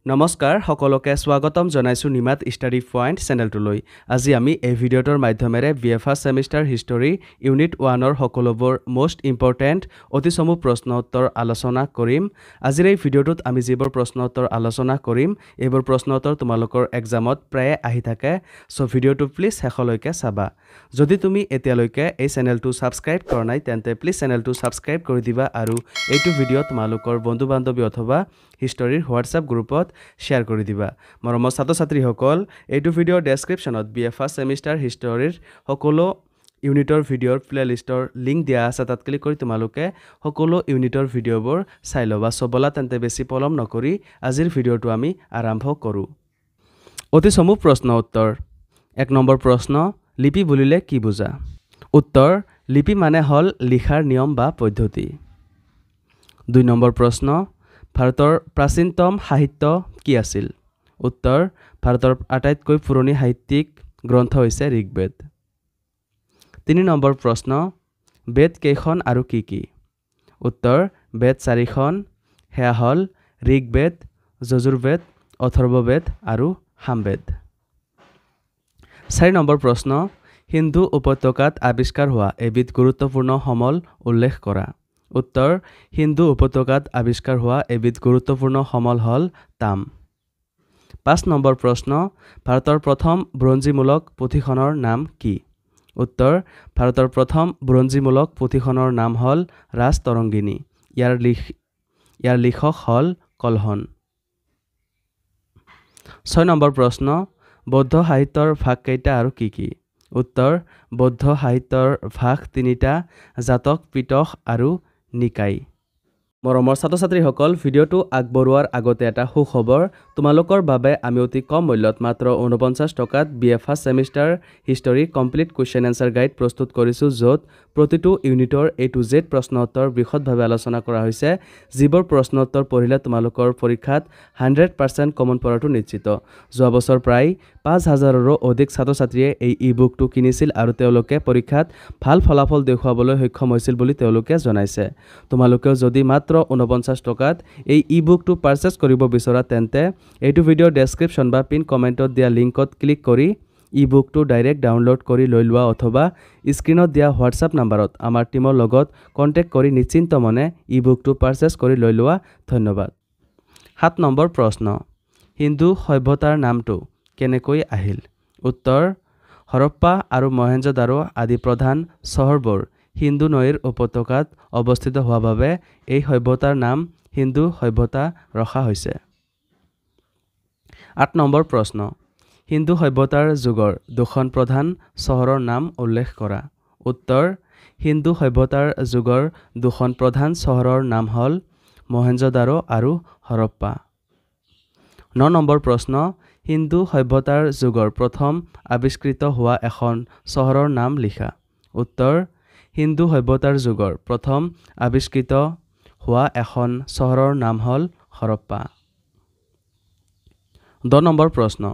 নমস্কাৰ সকলোকে স্বাগতম জনাইছো নিমাত ষ্টাডি পইণ্ট চেনেলটোলৈ। আজি আমি এই ভিডিঅ'টোৰ মাধ্যমেৰে BA first semester history unit 1ৰ সকলোবোৰ মোষ্ট ইম্পৰ্টেণ্ট অতি চমু প্ৰশ্ন উত্তৰ আলোচনা কৰিম। আজিৰ এই ভিডিঅ'টোত আমি যিবোৰ প্ৰশ্ন উত্তৰ আলোচনা কৰিম এইবোৰ প্ৰশ্ন উত্তৰ তোমালোকৰ এক্সামত প্ৰায়ে আহি থাকে, সো ভিডিঅ'টো প্লিজ শেষলৈকে চাবা। যদি তুমি এতিয়ালৈকে এই চেনেলটো ছাবস্ক্ৰাইব কৰা নাই তেন্তে প্লিজ চেনেলটো ছাবস্ক্ৰাইব কৰি দিবা আৰু এইটো ভিডিঅ' তোমালোকৰ বন্ধু বান্ধৱী অথবা হিষ্টৰীৰ হোৱাটছআপ গ্ৰুপত শ্বেয়াৰ কৰি দিবা। মৰমৰ ছাত্ৰ ছাত্ৰীসকল, এইটো ভিডিঅ'ৰ ডেছক্ৰিপশ্যনত BA ফাৰ্ষ্ট ছেমিষ্টাৰ হিষ্টৰীৰ সকলো ইউনিটৰ ভিডিঅ'ৰ প্লেলিষ্টৰ লিংক দিয়া আছে, তাত ক্লিক কৰি তোমালোকে সকলো ইউনিটৰ ভিডিঅ'বোৰ চাই ল'বা। ব'লা তেন্তে বেছি পলম নকৰি আজিৰ ভিডিঅ'টো আমি আৰম্ভ কৰোঁ। অতি চমু প্ৰশ্ন উত্তৰ। 1 নম্বৰ প্ৰশ্ন, লিপি বুলিলে কি বুজা? উত্তৰ, লিপি মানে হ'ল লিখাৰ নিয়ম বা পদ্ধতি। 2 নম্বৰ প্ৰশ্ন, ভাৰতৰ প্ৰাচীনতম সাহিত্য কি আছিল? উত্তৰ, ভাৰতৰ আটাইতকৈ পুৰণি সাহিত্যিক গ্ৰন্থ হৈছে ঋগ্বেদ। 3 নম্বৰ প্ৰশ্ন, বেদ কেইখন আৰু কি কি? উত্তৰ, বেদ 4খন, সেয়া হ'ল ঋগ্বেদ, যজুৰ্বেদ, অথৰ্ববেদ আৰু সামবেদ। 4 নম্বৰ প্ৰশ্ন, সিন্ধু উপত্যকাত আৱিষ্কাৰ হোৱা এবিধ গুৰুত্বপূৰ্ণ সমল উল্লেখ কৰা। উত্তৰ, সিন্ধু উপত্যকাত আৱিষ্কাৰ হোৱা এবিধ গুৰুত্বপূৰ্ণ সমল হ'ল তাম। 5 নম্বৰ প্ৰশ্ন, ভাৰতৰ প্ৰথম বুৰঞ্জীমূলক পুথিখনৰ নাম কি? উত্তৰ, ভাৰতৰ প্ৰথম বুৰঞ্জীমূলক পুথিখনৰ নাম হ'ল ৰাজতৰংগিনী। ইয়াৰ লিখক হ'ল কলহন। 6 নম্বৰ প্ৰশ্ন, বৌদ্ধ সাহিত্যৰ ভাগ কেইটা আৰু কি কি? উত্তৰ, বৌদ্ধ সাহিত্যৰ ভাগ 3টা, জাতক, পিটক আৰু নিকাই। মৰমৰ ছাত্ৰ ছাত্ৰীসকল, ভিডিঅ'টো আগবঢ়োৱাৰ আগতে এটা সুখবৰ। তোমালোকৰ বাবে আমি অতি কম মূল্যত মাত্ৰ 49 টকাত BA first semester history complete question answer guide প্ৰস্তুত কৰিছোঁ, য'ত প্ৰতিটো ইউনিটৰ A to Z প্ৰশ্ন উত্তৰ বিশদভাৱে আলোচনা কৰা হৈছে, যিবোৰ প্ৰশ্ন উত্তৰ পঢ়িলে তোমালোকৰ পৰীক্ষাত 100% কমন পৰাটো নিশ্চিত। যোৱা বছৰ প্ৰায় 5000ৰো অধিক ছাত্ৰ ছাত্ৰীয়ে এই ই-বুকটো কিনিছিল আৰু তেওঁলোকে পৰীক্ষাত ভাল ফলাফল দেখুৱাবলৈ সক্ষম হৈছিল বুলি তেওঁলোকে জনাইছে। তোমালোকেও যদি মাত্ৰ 49 টকাত এই ই-বুকটো পাৰচেছ কৰিব বিচৰা তেন্তে এইটো ভিডিঅ'ৰ ডেছক্ৰিপশ্যন বা পিন কমেণ্টত দিয়া লিংকত ক্লিক কৰি ই-বুকটো ডাইৰেক্ট ডাউনলোড কৰি লৈ লোৱা অথবা স্ক্ৰীণত দিয়া হোৱাটছআপ নাম্বাৰত আমাৰ টীমৰ লগত কণ্টেক্ট কৰি নিশ্চিন্ত মনে ই-বুকটো পাৰচেছ কৰি লৈ লোৱা। ধন্যবাদ। 7 নম্বৰ প্ৰশ্ন, সিন্ধু সভ্যতাৰ নামটো কেনেকৈ আহিল? উত্তৰ, হৰপ্পা আৰু মহেঞ্জোদাৰো আদি প্ৰধান চহৰবোৰ সিন্ধু নৈৰ উপত্যকাত অৱস্থিত হোৱা বাবে এই সভ্যতাৰ নাম সিন্ধু সভ্যতা ৰখা হৈছে। 8 নম্বৰ প্ৰশ্ন, সিন্ধু সভ্যতাৰ যুগৰ 2খন প্ৰধান চহৰৰ নাম উল্লেখ কৰা। উত্তৰ, সিন্ধু সভ্যতাৰ যুগৰ 2খন প্ৰধান চহৰৰ নাম হ'ল মহেঞ্জোদাৰো আৰু হৰপ্পা। 9 নম্বৰ প্ৰশ্ন, সিন্ধু সভ্যতাৰ যুগৰ প্ৰথম আৱিষ্কৃত হোৱা এখন চহৰৰ নাম লিখা। উত্তৰ, সিন্ধু সভ্যতাৰ যুগৰ প্ৰথম আৱিষ্কৃত হোৱা এখন চহৰৰ নাম হ'ল হৰপ্পা। 10 নম্বৰ প্ৰশ্ন,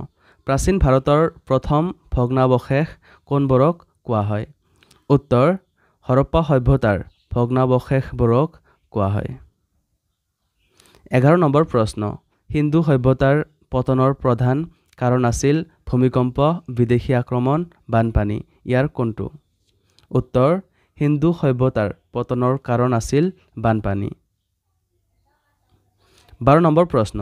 প্ৰাচীন ভাৰতৰ প্ৰথম ভগ্নাৱশেষ কোনবোৰক কোৱা হয়? উত্তৰ, হৰপ্পা সভ্যতাৰ ভগ্নাৱশেষবোৰক কোৱা হয়। 11 নম্বৰ প্ৰশ্ন, সিন্ধু সভ্যতাৰ পতনৰ প্ৰধান কাৰণ আছিল ভূমিকম্প, বিদেশী আক্ৰমণ, বানপানী। ইয়াৰ কোনটো? উত্তৰ, সিন্ধু সভ্যতাৰ পতনৰ কাৰণ আছিল বানপানী। 12 নম্বৰ প্ৰশ্ন,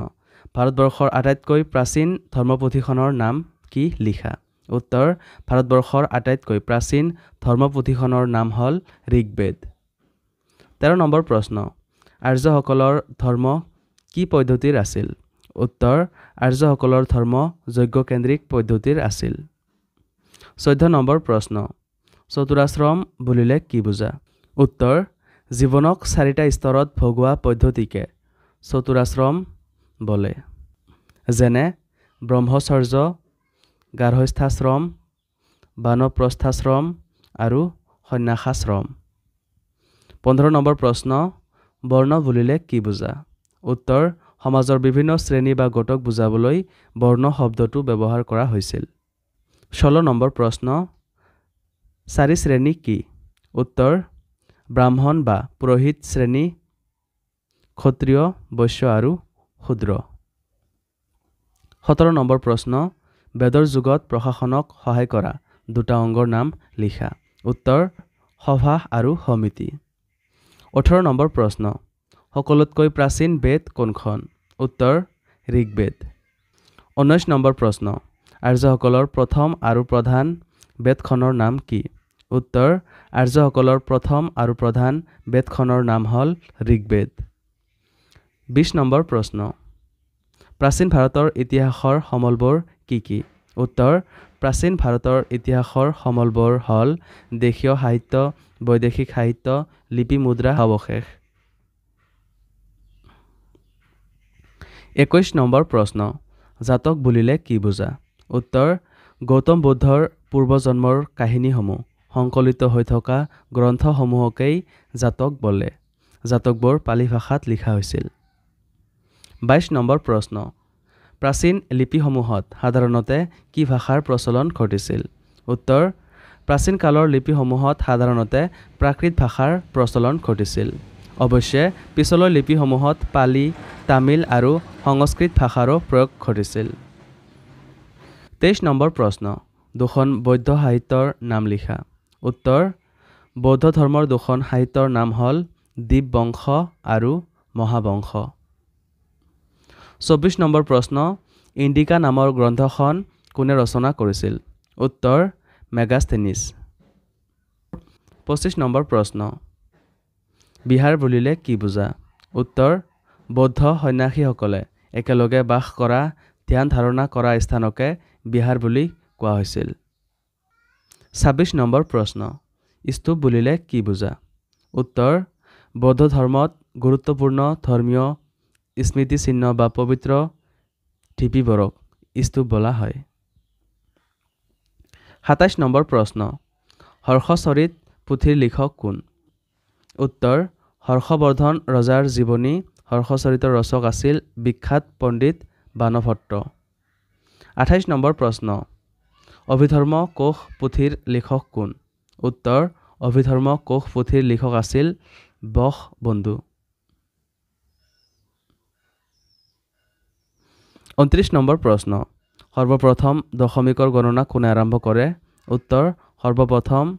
ভাৰতবৰ্ষৰ আটাইতকৈ প্ৰাচীন ধৰ্মপুথিখনৰ নাম কি লিখা? উত্তৰ, ভাৰতবৰ্ষৰ আটাইতকৈ প্ৰাচীন ধৰ্মপুথিখনৰ নাম হ'ল ঋগ্বেদ। 13 নম্বৰ প্ৰশ্ন, আৰ্যসকলৰ ধৰ্ম কি পদ্ধতিৰ আছিল? উত্তৰ, আৰ্যসকলৰ ধৰ্ম যজ্ঞকেন্দ্ৰিক পদ্ধতিৰ আছিল। 14 নম্বৰ প্ৰশ্ন, চতুৰাশ্ৰম বুলিলে কি বুজা? উত্তৰ, জীৱনক 4টা স্তৰত ভগোৱা পদ্ধতিকে চতুৰাশ্ৰম বোলে, যেনে ব্ৰহ্মচৰ্য, গাৰ্হস্থ্যাশ্ৰম, বানপ্ৰস্থাশ্ৰম আৰু সন্ন্যাসাশ্ৰম। 15 নম্বৰ প্ৰশ্ন, বৰ্ণ বুলিলে কি বুজা? উত্তৰ, সমাজৰ বিভিন্ন শ্ৰেণী বা গোটক বুজাবলৈ বৰ্ণ শব্দটো ব্যৱহাৰ কৰা হৈছিল। 16 নম্বৰ প্ৰশ্ন, 4 শ্ৰেণী কি? উত্তৰ, ব্ৰাহ্মণ বা পুৰোহিত শ্ৰেণী, ক্ষত্ৰিয়, বৈশ্য আৰু শূদ্ৰ। 17 নম্বৰ প্ৰশ্ন বেদৰ যুগত প্ৰশাসনক সহায় কৰা দুটা অংগৰ নাম লিখা উত্তৰ সভা আৰু সমিতি 18 নম্বৰ প্ৰশ্ন সকলোতকৈ প্ৰাচীন বেদ কোনখন উত্তৰ ঋগবেদ 19 নম্বৰ প্ৰশ্ন আৰ্যসকলৰ প্ৰথম আৰু প্ৰধান বেদখনৰ নাম কি উত্তৰ আৰ্যসকলৰ প্ৰথম আৰু প্ৰধান বেদখনৰ নাম হ'ল ঋগবেদ 20 নম্বৰ প্ৰশ্ন প্ৰাচীন ভাৰতৰ ইতিহাসৰ সমলবোৰ কি কি উত্তৰ প্ৰাচীন ভাৰতৰ ইতিহাসৰ সমলবোৰ হ'ল দেশীয় সাহিত্য বৈদেশিক সাহিত্য লিপি মুদ্ৰা অৱশেষ 21 নম্বৰ প্ৰশ্ন জাতক বুলিলে কি বুজা উত্তৰ গৌতম বুদ্ধৰ পূৰ্বজন্মৰ কাহিনীসমূহ সংকলিত হৈ থকা গ্ৰন্থসমূহকেই জাতক বোলে জাতকবোৰ পালি ভাষাত লিখা হৈছিল 22 নম্বৰ প্ৰশ্ন প্ৰাচীন লিপিসমূহত সাধাৰণতে কি ভাষাৰ প্ৰচলন ঘটিছিল উত্তৰ প্ৰাচীন কালৰ লিপিসমূহত সাধাৰণতে প্ৰাকৃত ভাষাৰ প্ৰচলন ঘটিছিল অৱশ্যে পিছলৈ লিপিসমূহত পালি তামিল আৰু সংস্কৃত ভাষাৰো প্ৰয়োগ ঘটিছিল 23 নম্বৰ প্ৰশ্ন দুখন বৌদ্ধ সাহিত্যৰ নাম লিখা উত্তৰ বৌদ্ধ ধৰ্মৰ দুখন সাহিত্যৰ নাম হ'ল দীপবংশ আৰু মহাবংশ 24 নম্বৰ প্ৰশ্ন ইণ্ডিকা নামৰ গ্ৰন্থখন কোনে ৰচনা কৰিছিল উত্তৰ মেগাস্থেনিছ 25 নম্বৰ প্ৰশ্ন বিহাৰ বুলিলে কি বুজা উত্তৰ বৌদ্ধ সন্যাসীসকলে একেলগে বাস কৰা ধ্যান ধাৰণা কৰা স্থানকে বিহাৰ বুলি কোৱা হৈছিল 26 নম্বৰ প্ৰশ্ন স্তূপ বুলিলে কি বুজা উত্তৰ বৌদ্ধ ধৰ্মত গুৰুত্বপূৰ্ণ ধৰ্মীয় স্মৃতি চিহ্ন বা পবিত্ৰ ঢিপিবোৰক স্তূপ বোলা হয় 27 নম্বৰ প্ৰশ্ন হৰ্ষচৰিত পুথিৰ লিখক কোন উত্তৰ হৰ্ষবৰ্ধন ৰজাৰ জীৱনী হৰ্ষচৰিতৰ ৰচক আছিল বিখ্যাত পণ্ডিত বাণভট্ট 28 নম্বৰ প্ৰশ্ন অভিধৰ্ম কোশ পুথিৰ লিখক কোন উত্তৰ অভিধৰ্ম কোশ পুথিৰ লিখক আছিল বশবন্ধু 29 নম্বৰ প্ৰশ্ন সৰ্বপ্ৰথম দশমিকৰ গণনা কোনে আৰম্ভ কৰে উত্তৰ সৰ্বপ্ৰথম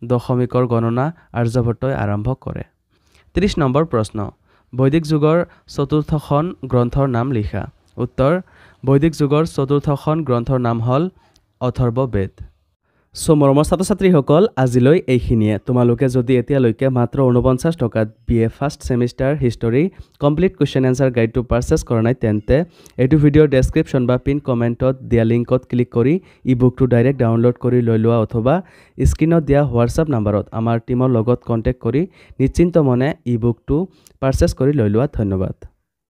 দশমিকৰ গণনা আৰ্যভট্টই আৰম্ভ কৰে 30 নম্বৰ প্ৰশ্ন বৈদিক যুগৰ চতুৰ্থখন গ্ৰন্থৰ নাম লিখা উত্তৰ বৈদিক যুগৰ চতুৰ্থখন গ্ৰন্থৰ নাম হ'ল অথৰ্ববেদ মৰমৰ ছাত্ৰ ছাত্ৰীসকল আজিলৈ এইখিনিয়ে তোমালোকে যদি এতিয়ালৈকে মাত্ৰ 49 টকাত BA first semester history complete question answer গাইডটো পাৰচেজ কৰা নাই তেন্তে এইটো ভিডিঅ'ৰ ডেছক্ৰিপশ্যন বা পিন কমেণ্টত দিয়া লিংকত ক্লিক কৰি ই বুকটো ডাইৰেক্ট ডাউনলোড কৰি লৈ লোৱা অথবা স্ক্ৰীনত দিয়া হোৱাটছআপ নাম্বাৰত আমাৰ টিমৰ লগত কণ্টেক্ট কৰি নিশ্চিন্ত মনে ই বুকটো পাৰচেজ কৰি লৈ লোৱা ধন্যবাদ